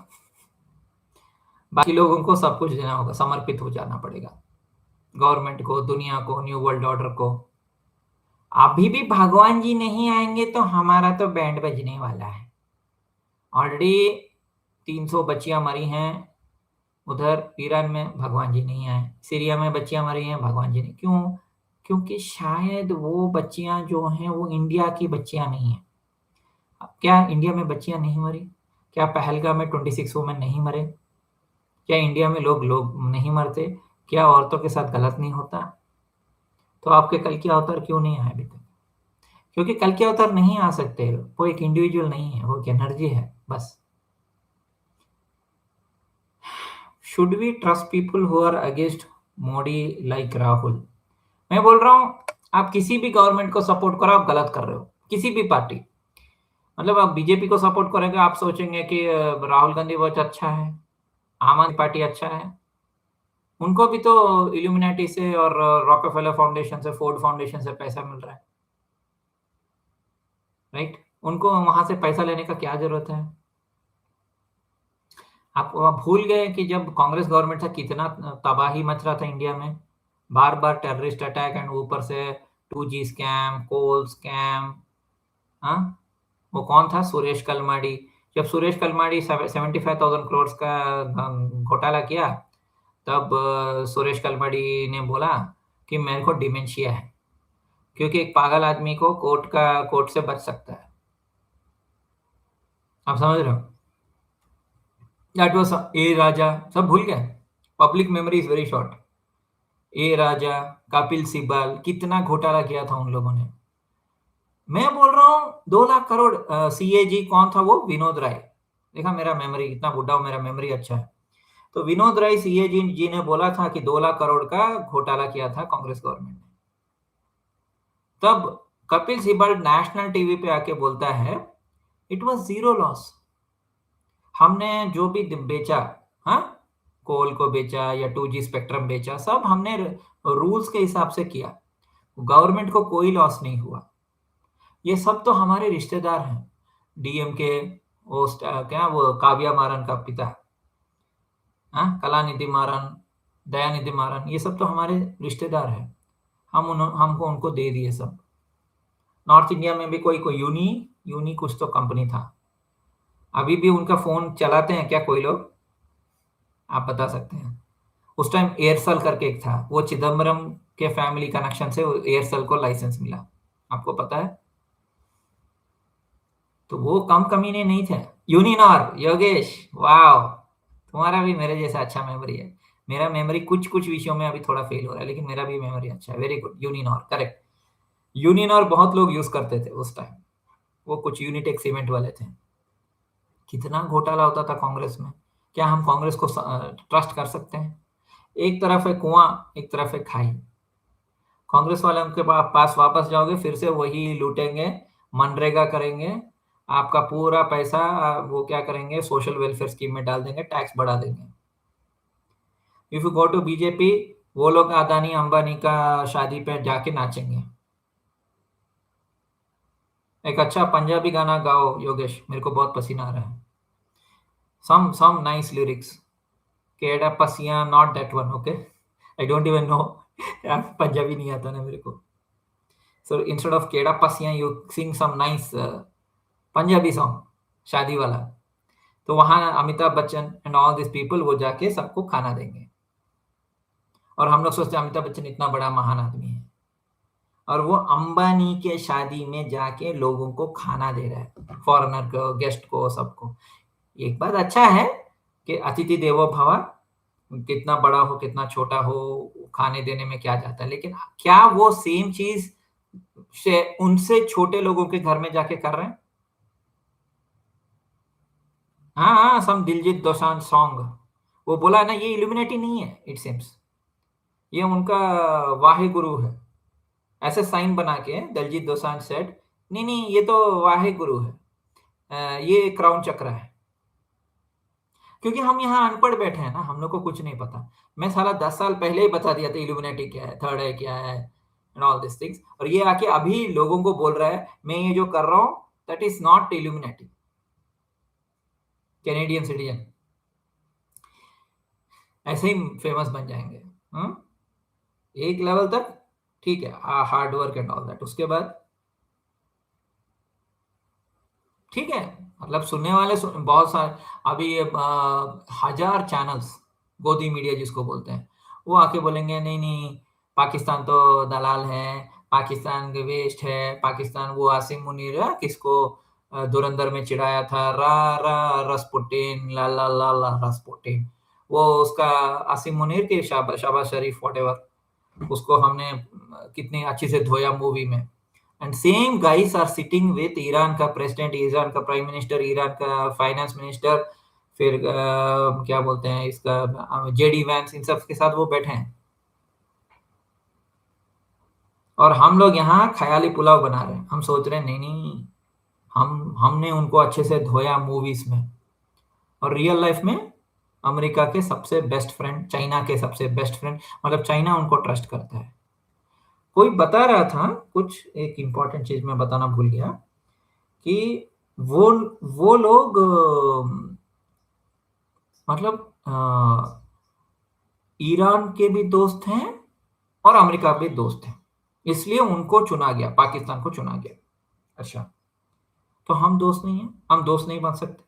Speaker 1: बाकी लोगों को सब कुछ देना होगा, समर्पित हो जाना पड़ेगा गवर्नमेंट को, दुनिया को, न्यू वर्ल्ड ऑर्डर को। अभी भी भगवान जी नहीं आएंगे तो हमारा तो बैंड बजने वाला है। ऑलरेडी 300 बच्चियां मरी हैं उधर ईरान में, भगवान जी नहीं आए। सीरिया में बच्चियां मरी हैं, भगवान जी नहीं, क्यों? क्योंकि शायद वो बच्चियां जो हैं वो इंडिया की बच्चियां नहीं है। क्या इंडिया में बच्चियां नहीं मरी? क्या पहलगाम में 26 वुमेन नहीं मरे? क्या इंडिया में लोग लोग नहीं मरते? क्या औरतों के साथ गलत नहीं होता? तो आपके कल के अवतार क्यों नहीं आए अभी तक? क्योंकि कल के अवतार नहीं आ सकते, वो एक इंडिविजुअल नहीं है, वो एक एनर्जी है बस। Should we trust people who are against Modi like Rahul? मैं बोल रहा हूँ, आप किसी भी गवर्नमेंट को सपोर्ट करो, आप गलत कर रहे हो, किसी भी पार्टी। मतलब आप बीजेपी को सपोर्ट करेंगे, आप सोचेंगे कि राहुल गांधी बहुत अच्छा है, आम आदमी पार्टी अच्छा है। उनको भी तो इल्यूमिनाटी से और रॉकफेलर फाउंडेशन से, फोर्ड फाउंडेशन से पैसा मिल रहा है, राइट। उनको वहां से पैसा लेने का क्या जरूरत है? आप भूल गए कि जब कांग्रेस गवर्नमेंट था कितना तबाही मच रहा था इंडिया में, बार बार टेररिस्ट अटैक, एंड ऊपर से 2G स्कैम, कोल स्कैम। हाँ, वो कौन था, सुरेश कलमाडी। जब सुरेश कलमाडी 75,000 करोड़ का घोटाला किया, तब सुरेश कलमाडी ने बोला कि मेरे को डिमेंशिया है, क्योंकि एक पागल आदमी को कोर्ट से बच सकता है। आप समझ रहे हो? दैट वाज ए राजा, सब भूल गए, public memory is very short. A Raja, Kapil Sibal, कितना घोटाला किया था उन लोगों ने। मैं बोल रहा हूँ 2 लाख करोड़। सीएजी कौन था, वो विनोद राय। देखा मेरा मेमोरी, इतना बुढ़ा हूं, मेरा मेमोरी अच्छा है। तो विनोद राय सीएजी जी ने बोला था कि 2 लाख करोड़ का घोटाला किया था कांग्रेस गवर्नमेंट ने। तब कपिल सिब्बल नेशनल टीवी पे आके बोलता है इट वाज जीरो लॉस। हमने जो भी बेचा, हाँ, कोल को बेचा या 2G स्पेक्ट्रम बेचा, सब हमने रूल्स के हिसाब से किया, गवर्नमेंट को कोई लॉस नहीं हुआ। ये सब तो हमारे रिश्तेदार हैं, डीएम के वो क्या वो काव्या मारन का पिता, हाँ, कलानिधि मारन, दयानिधि मारन, ये सब तो हमारे रिश्तेदार हैं। हमको उनको दे दिए सब। नॉर्थ इंडिया में भी कोई कोई यूनी यूनी कुछ तो कंपनी था, अभी भी उनका फोन चलाते हैं क्या कोई लोग? आप बता सकते हैं? उस टाइम एयरसेल करके एक था, वो चिदम्बरम के फैमिली कनेक्शन से एयरसेल को लाइसेंस मिला, आपको पता है? तो वो कम कमीने नहीं थे। यूनिनॉर, योगेश, वाह, तुम्हारा भी मेरे जैसा अच्छा मेमोरी है। मेरा मेमोरी कुछ कुछ विषयों में अभी थोड़ा फेल हो रहा है, लेकिन मेरा भी मेमोरी अच्छा है। Very good, Uninor, correct. Uninor बहुत लोग यूज करते थे उस टाइम, वो कुछ यूनिटेक सीमेंट वाले थे। कितना घोटाला होता था कांग्रेस में, क्या हम कांग्रेस को ट्रस्ट कर सकते हैं? एक तरफ है कुआं, एक तरफ है खाई। कांग्रेस वाले उनके पास वापस जाओगे फिर से वही लूटेंगे, मनरेगा करेंगे, आपका पूरा पैसा वो क्या करेंगे, सोशल वेलफेयर स्कीम में डाल देंगे, टैक्स बढ़ा देंगे। If you go to BJP, वो लोग अदानी अंबानी का शादी पे जाके नाचेंगे। एक अच्छा पंजाबी गाना गाओ योगेश, मेरे को बहुत पसीना आ रहा है। Some nice lyrics. केड़ा पसिया, not that one, okay? I don't even know. यार पंजाबी नहीं आता ना मेरे को। So instead of केड़ा पसिया, you sing some nice Punjabi song, शादी वाला। तो वहां Amitabh Bachchan and all this people वो जाके सबको खाना देंगे। और हम लोग सोचते हैं अमिताभ बच्चन इतना बड़ा महान आदमी है, और वो अंबानी के शादी में जाके लोगों को खाना दे रहा है, फॉरेनर को, गेस्ट को, सबको। एक बात अच्छा है कि अतिथि देवो भव, कितना बड़ा हो कितना छोटा हो, खाने देने में क्या जाता है, लेकिन क्या वो सेम चीज से उनसे छोटे लोगों के घर में जाके कर रहे हैं? हाँ हाँ, सम दिलजीत दोसांझ सॉन्ग, वो बोला ना ये इल्यूमिनेटी नहीं है, इट सिम्स ये उनका वाहे गुरु है। ऐसे साइन बना के दिलजीत दोसांझ सेड, नहीं नहीं ये तो वाहे गुरु है, ये क्राउन चक्र है। क्योंकि हम यहाँ अनपढ़ बैठे हैं ना, हम लोग को कुछ नहीं पता। मैं साला 10 साल पहले ही बता दिया था इल्यूमिनेटी क्या है, थर्ड है क्या है, एंड ऑल दिस थिंग्स, और ये आके अभी लोगों को बोल रहा है मैं ये जो कर रहा हूं that is not Illuminati. Canadian citizen ऐसे ही फेमस बन जाएंगे। हाँ? एक लेवल तक ठीक है, hard work and all that, उसके बाद ठीक है, मतलब सुनने वाले बहुत सारे। अभी ये 1000 चैनल्स, गोदी मीडिया जिसको बोलते हैं, वो आके बोलेंगे नहीं नहीं पाकिस्तान तो दलाल है, पाकिस्तान के वेस्ट है, पाकिस्तान वो आसिम मुनीर है, किसको धुरंधर में चिढ़ाया था, रा रा रसपुटिन, ला ला ला ला रसपुटिन, वो उसका आसिम मुनीर के शाबाज शरीफ वॉटेवर, उसको हमने कितनी अच्छी से धोया मूवी में। And same guys are sitting with Iran का प्रेसिडेंट, ईरान का प्राइम मिनिस्टर, ईरान का फाइनेंस मिनिस्टर, फिर क्या बोलते हैं इसका जेडी वैंस, इन सब के साथ वो बैठे हैं। और हम लोग यहाँ ख्याली पुलाव बना रहे हैं, हम सोच रहे हैं नहीं नहीं, हमने उनको अच्छे से धोया मूवीज में, और रियल लाइफ में अमेरिका के सबसे बेस्ट फ्रेंड, चाइना के सबसे बेस्ट फ्रेंड, मतलब चाइना उनको ट्रस्ट करता है। कोई बता रहा था कुछ, एक इंपॉर्टेंट चीज मैं बताना भूल गया, कि वो वो लोग मतलब ईरान के भी दोस्त हैं और अमेरिका भी दोस्त हैं, इसलिए उनको चुना गया, पाकिस्तान को चुना गया। अच्छा, तो हम दोस्त नहीं हैं, हम दोस्त नहीं बन सकते,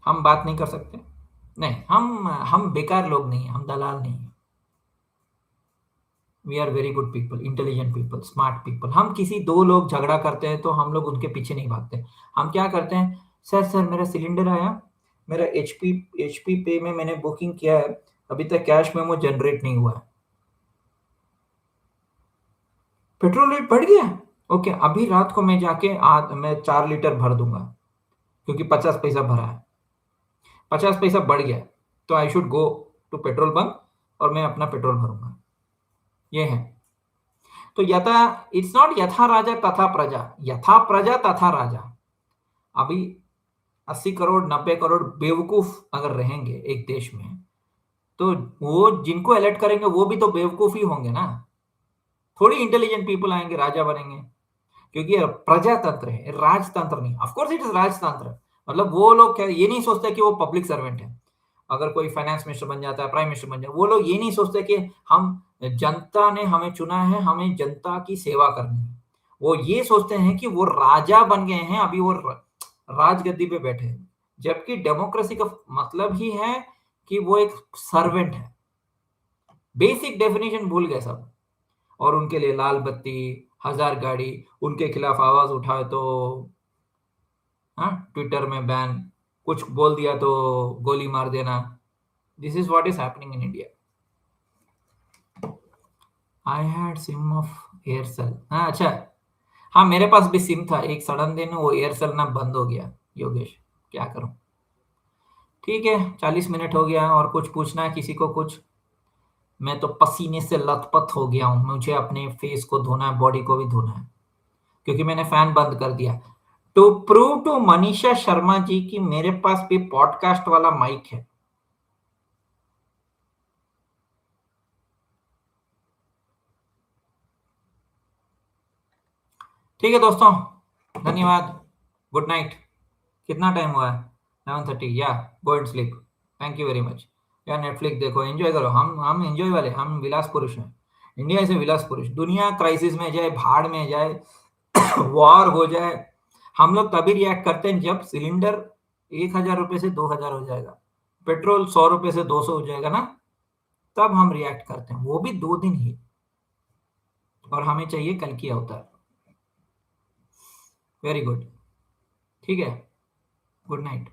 Speaker 1: हम बात नहीं कर सकते? नहीं, हम बेकार लोग नहीं हैं, हम दलाल नहीं हैं। We are very good people, intelligent people, smart people. हम किसी दो लोग झगड़ा करते हैं तो हम लोग उनके पीछे नहीं भागते। हम क्या करते हैं, सर सर मेरा सिलेंडर आया, मेरा एचपी पे में मैंने बुकिंग किया है, अभी तक कैश मेमो जनरेट नहीं हुआ है। पेट्रोल रेट बढ़ गया, ओके अभी रात को मैं जाके मैं 4 लीटर भर दूंगा, क्योंकि 50 पैसा भरा है, 50 पैसा बढ़ गया, तो I should go to petrol pump और मैं अपना पेट्रोल भरूंगा। ये है। तो यथा, इट्स नॉट यथा राजा तथा प्रजा, यथा प्रजा तथा राजा। अभी 80 करोड़ 90 करोड़ बेवकूफ अगर रहेंगे एक देश में, तो वो जिनको इलेक्ट करेंगे वो भी तो बेवकूफ ही होंगे ना। थोड़ी इंटेलिजेंट पीपल आएंगे राजा बनेंगे, क्योंकि ये प्रजातंत्र है, राजतंत्र नहीं। ऑफ कोर्स इट इज राजतंत्र, मतलब वो लोग क्या ये नहीं सोचते कि वो पब्लिक सर्वेंट है। अगर कोई फाइनेंस मिनिस्टर बन जाता है, प्राइम मिनिस्टर बन जाता है, वो लोग ये नहीं सोचते कि हम, जनता ने हमें चुना है, हमें जनता की सेवा करनी है। वो ये सोचते हैं कि वो राजा बन गए हैं, अभी वो राजगद्दी पे बैठे हैं। जबकि डेमोक्रेसी का मतलब ही है कि वो एक सर्वेंट है। बेसिक डेफिनेशन भूल गए सब। और उनके लिए लाल बत्ती, हजार गाड़ी, उनके खिलाफ आवाज उठाए तो हाँ ट्विटर में बैन, कुछ बोल दिया तो गोली मार देना। This is what is happening in India. I had SIM of Aircel, हाँ अच्छा, हाँ मेरे पास भी सिम था, एक सडन दिन वो एयरसेल ना बंद हो गया। योगेश क्या करूं। ठीक है, 40 मिनट हो गया, और कुछ पूछना है किसी को कुछ। मैं तो पसीने से लथपथ हो गया हूँ, मुझे अपने फेस को धोना है, बॉडी को भी धोना है, क्योंकि मैंने फैन बंद कर दिया। To prove to Manisha Sharma ji की मेरे पास भी पॉडकास्ट वाला माइक है। ठीक है दोस्तों, धन्यवाद, गुड नाइट। कितना टाइम हुआ है? 11:30, या go and sleep. Thank you very much. या नेटफ्लिक्स देखो, एंजॉय करो। हम एंजॉय वाले, हम विलास पुरुष हैं। इंडिया से विलास पुरुष, दुनिया क्राइसिस में जाए, भाड़ में जाए, वॉर हो जाए, हम लोग तभी रिएक्ट करते हैं जब सिलेंडर 1,000 रुपए से 2,000 हो जाएगा, पेट्रोल 100 रुपए से 200 हो जाएगा ना, तब हम रिएक्ट करते हैं, वो भी 2 दिन ही। और हमें चाहिए कल की अवतार। Very good. ठीक है, गुड नाइट।